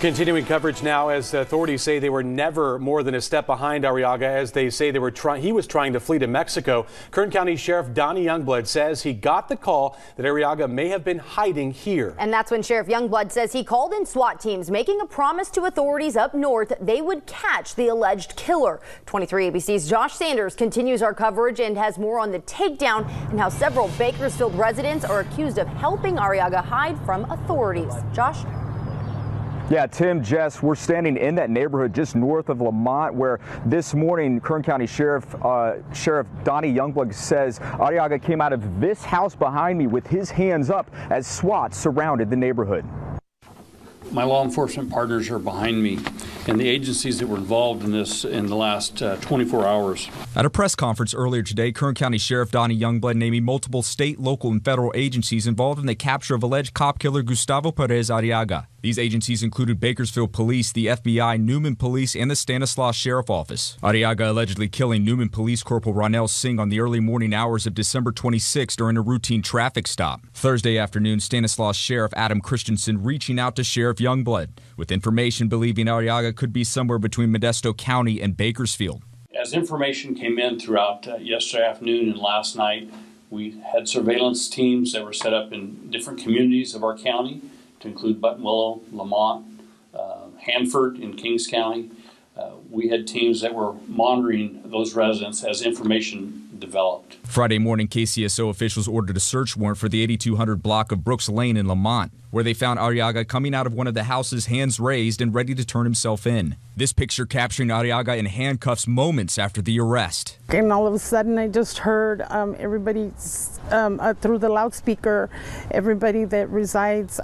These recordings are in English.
Continuing coverage now as authorities say they were never more than a step behind Arriaga, as they say he was trying to flee to Mexico. Kern County Sheriff Donnie Youngblood says he got the call that Arriaga may have been hiding here. And that's when Sheriff Youngblood says he called in SWAT teams, making a promise to authorities up north they would catch the alleged killer. 23 ABC's Josh Sanders continues our coverage and has more on the takedown and how several Bakersfield residents are accused of helping Arriaga hide from authorities. Josh? Yeah, Tim, Jess, we're standing in that neighborhood just north of Lamont, where this morning Kern County Sheriff Donnie Youngblood says Arriaga came out of this house behind me with his hands up as SWAT surrounded the neighborhood. My law enforcement partners are behind me, and the agencies that were involved in this in the last 24 hours. At a press conference earlier today, Kern County Sheriff Donnie Youngblood naming multiple state, local, and federal agencies involved in the capture of alleged cop killer Gustavo Perez Arriaga. These agencies included Bakersfield Police, the FBI, Newman Police, and the Stanislaus Sheriff Office. Arriaga allegedly killing Newman Police Corporal Ronell Singh on the early morning hours of December 26 during a routine traffic stop. Thursday afternoon, Stanislaus Sheriff Adam Christensen reaching out to Sheriff Youngblood with information believing Arriaga could be somewhere between Modesto County and Bakersfield. As information came in throughout yesterday afternoon and last night, we had surveillance teams that were set up in different communities of our county, to include Buttonwillow, Lamont, Hanford in Kings County. We had teams that were monitoring those residents as information developed. Friday morning, KCSO officials ordered a search warrant for the 8200 block of Brooks Lane in Lamont, where they found Arriaga coming out of one of the houses, hands raised and ready to turn himself in. This picture capturing Arriaga in handcuffs moments after the arrest. And all of a sudden, I just heard everybody through the loudspeaker, everybody that resides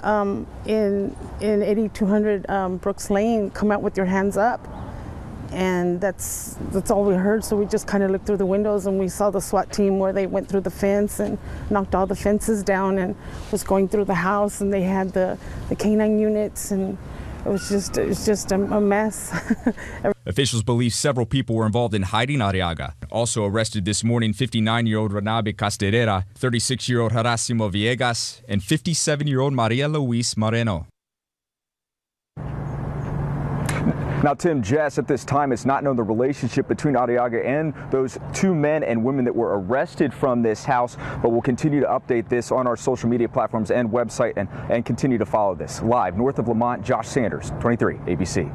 in 8200 Brooks Lane, come out with your hands up. And that's all we heard. So we just kind of looked through the windows and we saw the SWAT team where they went through the fence and knocked all the fences down and was going through the house, and they had the canine units, and it was just a mess. Officials believe several people were involved in hiding Arriaga. Also arrested this morning, 59-year-old Renabe Casterera, 36-year-old Harasimo Villegas, and 57-year-old Maria Luis Moreno. Now, Tim, Jess, at this time, it's not known the relationship between Arriaga and those two men and women that were arrested from this house, but we'll continue to update this on our social media platforms and website and continue to follow this. Live north of Lamont, Josh Sanders, 23 ABC.